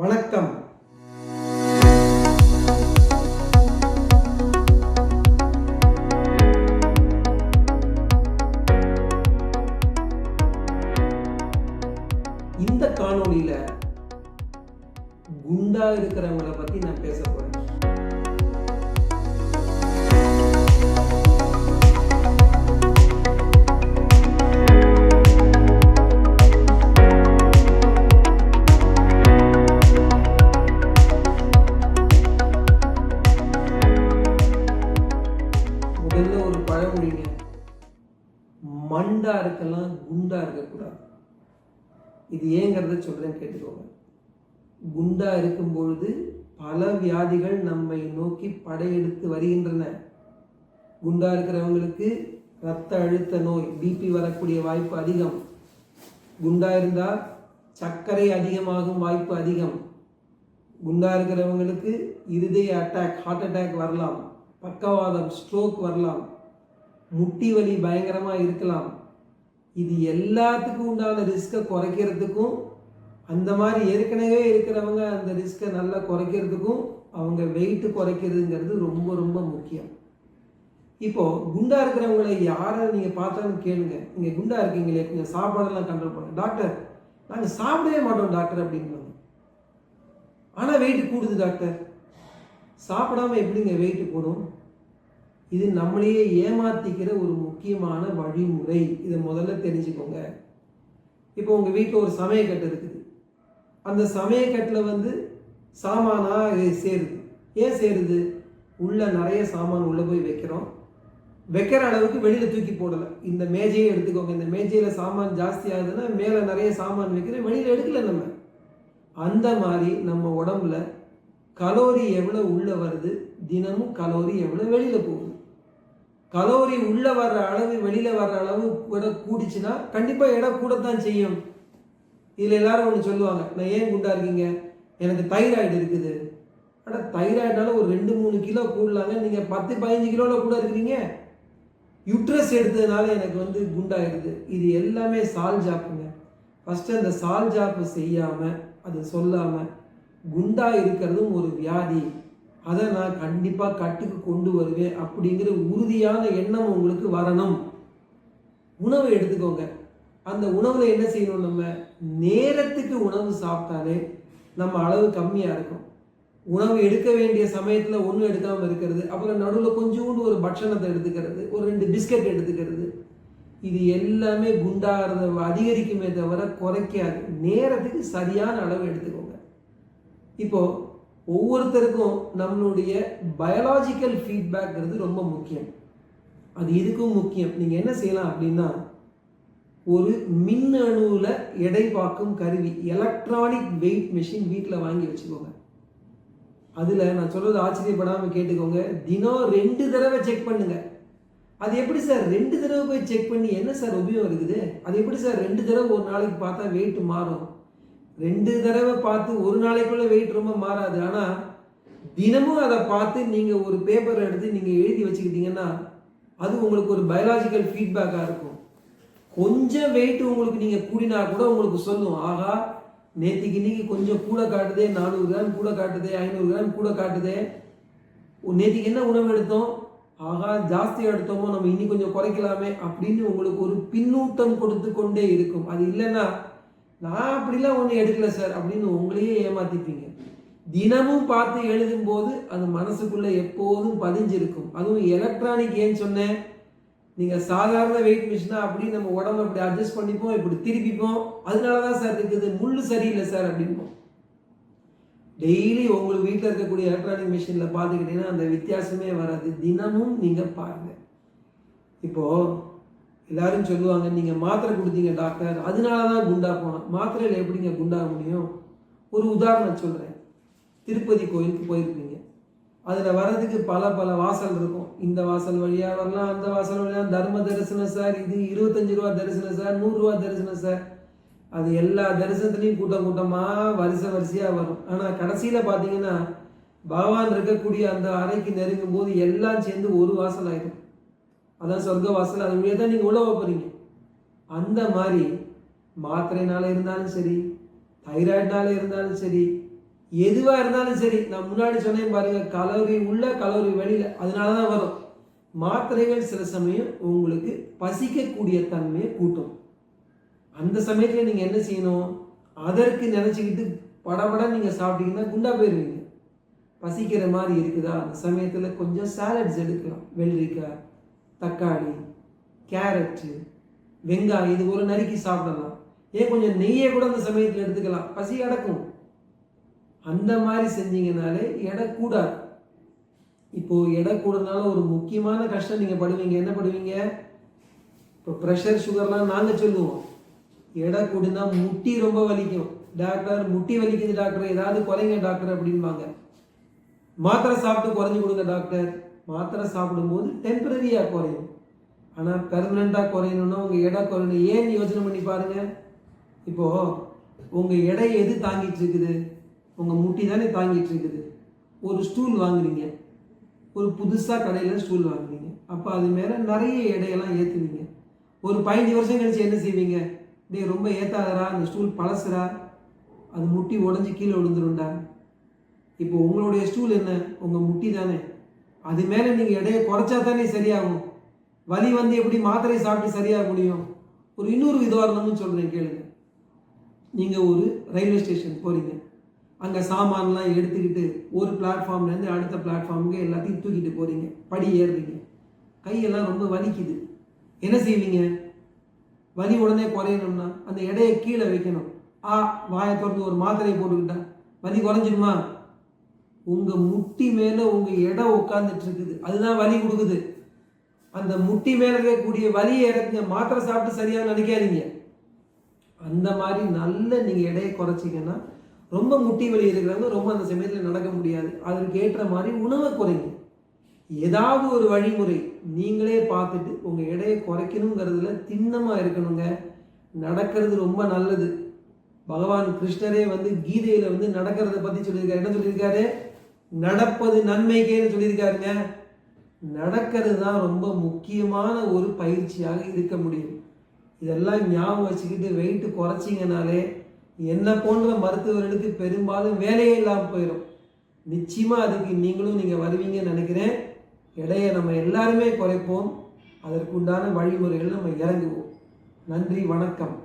வணக்கம். இந்த காணொளியில குண்டா இருக்கிறவங்கள பத்தி நான் பேச போறேன். முதல்ல ஒரு பழமொழிங்க, மண்டா இருக்கலாம், குண்டா இருக்கக்கூடாது. இது ஏங்கிறத சொல்றேன், கேட்டுக்கோங்க. குண்டா இருக்கும் பொழுது பல வியாதிகள் நம்மை நோக்கி படையெடுத்து வருகின்றன. குண்டா இருக்கிறவங்களுக்கு இரத்த அழுத்த நோய், பிபி வரக்கூடிய வாய்ப்பு அதிகம். குண்டா இருந்தால் சர்க்கரை அதிகமாகும் வாய்ப்பு அதிகம். குண்டா இருக்கிறவங்களுக்கு இருதய அட்டாக், ஹார்ட் அட்டாக் வரலாம், பக்கவாதம், ஸ்ட்ரோக் வரலாம், முட்டி வலி பயங்கரமாக இருக்கலாம். இது எல்லாத்துக்கும் உண்டான ரிஸ்கை குறைக்கிறதுக்கும், அந்த மாதிரி ஏற்கனவே இருக்கிறவங்க அந்த ரிஸ்கை நல்லா குறைக்கிறதுக்கும் அவங்க வெயிட்டு குறைக்கிறதுங்கிறது ரொம்ப ரொம்ப முக்கியம். இப்போது குண்டா இருக்கிறவங்களை யாரை நீங்கள் பார்த்தாலும் கேளுங்க, நீங்கள் குண்டா இருக்கீங்களே, நீங்கள் சாப்பாடெல்லாம் கண்ட்ரோல் பண்ணுங்க. டாக்டர், நாங்கள் சாப்பிடவே மாட்டோம் டாக்டர் அப்படின்பாங்க. ஆனால் வெயிட்டு கூடுது டாக்டர். சாப்பிடாம எப்படிங்க வெயிட்டு போடும்? இது நம்மளையே ஏமாத்திக்கிற ஒரு முக்கியமான வழிமுறை. இதை முதல்ல தெரிஞ்சுக்கோங்க. இப்போ உங்கள் வீட்டில் ஒரு சமையக்கட்டு இருக்குது. அந்த சமையக்கட்டில் சாமானா சேருது. ஏன் சேருது? உள்ள நிறைய சாமான் உள்ளே போய் வைக்கிற அளவுக்கு வெளியில் தூக்கி போடலை. இந்த மேஜையை எடுத்துக்கோங்க. இந்த மேஜையில் சாமான் ஜாஸ்தி ஆகுதுன்னா மேலே நிறைய சாமான் வைக்கிற, வெளியில் எடுக்கல நம்ம. அந்த மாதிரி நம்ம உடம்புல கலோரி எவ்வளோ உள்ளே வருது, தினமும் கலோரி எவ்வளோ வெளியில் போகுது. கலோரி உள்ளே வர்ற அளவு வெளியில் வர்ற அளவு எடை கூடிச்சுன்னா கண்டிப்பாக எடை கூடத்தான் செய்யும். இதில் எல்லாரும் ஒன்று சொல்லுவாங்க, நான் ஏன் குண்டா இருக்கீங்க, எனக்கு தைராய்டு இருக்குது. ஆனால் தைராய்டுனால ஒரு 2-3 கிலோ கூடலாங்க, நீங்கள் 10-15 கிலோவில் கூட இருக்கிறீங்க. யுட்ரஸ் எடுத்ததுனால எனக்கு குண்டாயிடுது. இது எல்லாமே சால் ஜாப்புங்க. ஃபஸ்ட்டு அந்த சால் ஜாப்பு செய்யாமல், அது சொல்லாமல், குண்டா இருக்கிறதும் ஒரு வியாதி, அதை நான் கண்டிப்பாக கட்டுக்கு கொண்டு வருவேன் அப்படிங்கிற உறுதியான எண்ணம் உங்களுக்கு வரணும். உணவு எடுத்துக்கோங்க. அந்த உணவில் என்ன செய்யணும்? நம்ம நேரத்துக்கு உணவு சாப்பிட்டாலே நம்ம அளவு கம்மியாக இருக்கும். உணவு எடுக்க வேண்டிய சமயத்தில் ஒன்றும் எடுக்காமல் இருக்கிறது, அப்புறம் நடுவில் கொஞ்சோண்டு ஒரு பட்சணத்தை எடுத்துக்கிறது, ஒரு 2 பிஸ்கட் எடுத்துக்கிறது, இது எல்லாமே குண்டாகிறத அதிகரிக்குமே தவிர குறைக்காது. நேரத்துக்கு சரியான அளவு எடுத்துக்கோங்க. இப்போது ஒவ்வொருத்தருக்கும் நம்மளுடைய பயாலாஜிக்கல் ஃபீட்பேக்ங்கிறது ரொம்ப முக்கியம். அது இதுக்கும் முக்கியம். நீங்கள் என்ன செய்யலாம் அப்படின்னா, ஒரு மின்னணுவில் எடை பார்க்கும் கருவி, எலக்ட்ரானிக் வெயிட் மிஷின் வீட்டில் வாங்கி வச்சுக்கோங்க. அதில் நான் சொல்கிறது ஆச்சரியப்படாமல் கேட்டுக்கோங்க, தினம் 2 தடவை செக் பண்ணுங்க. அது எப்படி சார் 2 தடவை போய் செக் பண்ணி என்ன சார் உபயோகம் இருக்குது? அது எப்படி சார் 2 தடவை ஒரு நாளைக்கு பார்த்தா வெயிட் மாறும்? 2 தடவை பார்த்து ஒரு நாளைக்குள்ள வெயிட் ரொம்ப மாறாது. ஆனால் தினமும் அதை பார்த்து நீங்கள் ஒரு பேப்பரை எடுத்து நீங்கள் எழுதி வச்சுக்கிட்டீங்கன்னா அது உங்களுக்கு ஒரு பயாலாஜிக்கல் ஃபீட்பேக்காக இருக்கும். கொஞ்சம் வெயிட் உங்களுக்கு நீங்கள் கூடினா கூட உங்களுக்கு சொல்லும், ஆகா நேற்றுக்கு இன்னைக்கு கொஞ்சம் கூட காட்டுதே, 400 கிராம் கூட காட்டுதே, 500 கிராம் கூட காட்டுதே, நேற்றுக்கு என்ன உணவு எடுத்தோம், ஆகா ஜாஸ்தியாக எடுத்தோமோ, நம்ம இன்னி கொஞ்சம் குறைக்கலாமே அப்படின்னு உங்களுக்கு ஒரு பின்னூட்டம் கொடுத்து கொண்டே இருக்கும். அது இல்லைன்னா நான் அப்படிலாம் ஒன்றும் எடுக்கல சார் அப்படின்னு உங்களையே ஏமாத்திப்பீங்க. தினமும் பார்த்து எழுதும்போது அது மனசுக்குள்ளே எப்போதும் பதிஞ்சிருக்கும். அதுவும் எலக்ட்ரானிக். ஏன்னு சொன்னேன், நீங்கள் சாதாரண வெயிட் மிஷினா அப்படி நம்ம உடம்பு அப்படி அட்ஜஸ்ட் பண்ணிப்போம், இப்படி திருப்பிப்போம், அதனால தான் சார் இருக்குது, முள்ளு சரியில்லை சார் அப்படின்போம். டெய்லி உங்களுக்கு வீட்டில் இருக்கக்கூடிய எலக்ட்ரானிக் மிஷினில் பார்த்துக்கிட்டீங்கன்னா அந்த வித்தியாசமே வராது. தினமும் நீங்கள் பாருங்கள். இப்போது எல்லாரும் சொல்லுவாங்க, நீங்கள் மாத்திரை கொடுத்தீங்க டாக்டர் அதனால தான் குண்டா போனோம். மாத்திரையில் எப்படிங்க குண்டாக முடியும்? ஒரு உதாரணம் சொல்கிறேன். திருப்பதி கோயிலுக்கு போயிருப்பீங்க. அதில் வர்றதுக்கு பல வாசல் இருக்கும். இந்த வாசல் வழியாக வரலாம், அந்த வாசல் வழியாக தர்ம தரிசனம் சார், இது 25 ரூபா தரிசனம் சார், 100 ரூபா தரிசனம் சார். அது எல்லா தரிசனத்துலேயும் கூட்டமாக வரிசையாக வரும். ஆனால் கடைசியில் பார்த்தீங்கன்னா பகவான் இருக்கக்கூடிய அந்த அறைக்கு நெருங்கும் போது எல்லாம் சேர்ந்து ஒரு வாசல் ஆயிடும். அதான் சொர்க்க வாசல். அது வழியாக தான் நீங்கள் உள்ள போகிறீங்க. அந்த மாதிரி மாத்திரைனால இருந்தாலும் சரி, தைராய்டுனால இருந்தாலும் சரி, எதுவாக இருந்தாலும் சரி, நான் முன்னாடி சொன்னேன் பாருங்க, கலோரி உள்ள கலோரி வெளியில், அதனால தான் வரும். மாத்திரைகள் சில சமயம் உங்களுக்கு பசிக்கக்கூடிய தன்மையை கூட்டும். அந்த சமயத்தில் நீங்கள் என்ன செய்யணும், அதற்கு நினச்சிக்கிட்டு படபட நீங்கள் சாப்பிட்டீங்கன்னா குண்டா போயிடுவீங்க. பசிக்கிற மாதிரி இருக்குதா, அந்த சமயத்தில் கொஞ்சம் சாலட்ஸ் எடுக்கலாம். வெள்ளரிக்காய், தக்காளி, கேரட்டு, வெங்காயம், இது ஒரு நறுக்கி சாப்பிடலாம். ஏன் கொஞ்சம் நெய்யை கூட அந்த சமயத்தில் எடுத்துக்கலாம், பசி அடக்கும். அந்த மாதிரி செஞ்சீங்கனாலே எடை கூடாது. இப்போது எடை கூடனால ஒரு முக்கியமான கஷ்டம் நீங்கள் படுவீங்க. என்ன படுவீங்க? இப்போ ப்ரெஷர் சுகர்லாம் நாங்கள் சொல்லுவோம், எடை கூடுனா முட்டி ரொம்ப வலிக்கும். டாக்டர் முட்டி வலிக்குது டாக்டர், ஏதாவது குறைங்க டாக்டர் அப்படின்பாங்க. மாத்திரை சாப்பிட்டு குறைஞ்சி கொடுங்க டாக்டர். மாத்திரை சாப்பிடும்போது டெம்பரரியாக குறையும். ஆனால் பெர்மனண்ட்டாக குறையணும்னா உங்கள் எடை குறையணும். ஏன் யோசனை பண்ணி பாருங்கள். இப்போது உங்கள் எடை எது தாங்கிட்டு இருக்குது? உங்கள் முட்டி தானே தாங்கிட்டு இருக்குது. ஒரு ஸ்டூல் வாங்குறீங்க, ஒரு புதுசாக கடையில் ஸ்டூல் வாங்குறீங்க. அப்போ அது மேலே நிறைய எடையெல்லாம் ஏற்றுவீங்க. ஒரு 15 வருஷம் கழிச்சு என்ன செய்வீங்க? டே ரொம்ப ஏற்றாதரா, அந்த ஸ்டூல் பழசுரா, அது முட்டி உடஞ்சி கீழே விழுந்துருண்டா. இப்போ உங்களுடைய ஸ்டூல் என்ன? உங்கள் முட்டி தானே. அது மேலே நீங்கள் எடையை குறைச்சா தானே சரியாகும். வலி வந்து எப்படி மாத்திரை சாப்பிட்டு சரியாக முடியும்? இன்னொரு உதாரணமும் சொல்கிறேன் கேளுங்க. நீங்கள் ஒரு ரயில்வே ஸ்டேஷன் போகிறீங்க. அங்கே சாமான்லாம் எடுத்துக்கிட்டு ஒரு பிளாட்ஃபார்ம்லேருந்து அடுத்த பிளாட்ஃபார்முக்கு எல்லாத்தையும் தூக்கிட்டு போகிறீங்க. படி ஏறுறீங்க, கையெல்லாம் ரொம்ப வலிக்குது. என்ன செய்வீங்க? வலி உடனே குறையணும்னா அந்த எடையை கீழே வைக்கணும். வாயை திறந்து ஒரு மாத்திரையை போட்டுக்கிட்டா வலி குறைஞ்சிடுமா? உங்கள் முட்டி மேலே உங்கள் எடை உட்காந்துட்டு இருக்குது, அதுதான் வலி கொடுக்குது. அந்த முட்டி மேலே இருக்கக்கூடிய வலியை இறக்குங்க. மாத்திரை சாப்பிட்டு சரியாக நினைக்காதீங்க. அந்த மாதிரி நல்ல நீங்கள் எடையை குறைச்சிங்கன்னா, ரொம்ப முட்டி வலி இருக்கிறவங்க ரொம்ப அந்த சமயத்தில் நடக்க முடியாது. அதற்கு ஏற்ற மாதிரி உணவை குறைங்க. ஏதாவது ஒரு வழிமுறை நீங்களே பார்த்துட்டு உங்கள் எடையை குறைக்கணுங்கிறதுல திண்ணமாக இருக்கணுங்க. நடக்கிறது ரொம்ப நல்லது. பகவான் கிருஷ்ணரே வந்து கீதையில் வந்து நடக்கிறத பற்றி சொல்லியிருக்காரு. என்ன சொல்லியிருக்காரு? நடப்பது நன்மைக்கேன்னு சொல்லியிருக்காருங்க. நடக்கிறது தான் ரொம்ப முக்கியமான ஒரு பயிற்சியாக இருக்க முடியும். இதெல்லாம் ஞாபகம் வச்சுக்கிட்டு வெயிட்டு குறைச்சிங்கனாலே என்ன போன்ற மருத்துவர்களுக்கு பெரும்பாலும் வேலையே இல்லாமல் போயிடும். நிச்சயமாக அதுக்கு நீங்கள் வருவீங்கன்னு நினைக்கிறேன். எடையை நம்ம எல்லாருமே குறைப்போம். அதற்குண்டான வழிமுறைகள் நம்ம இறங்குவோம். நன்றி, வணக்கம்.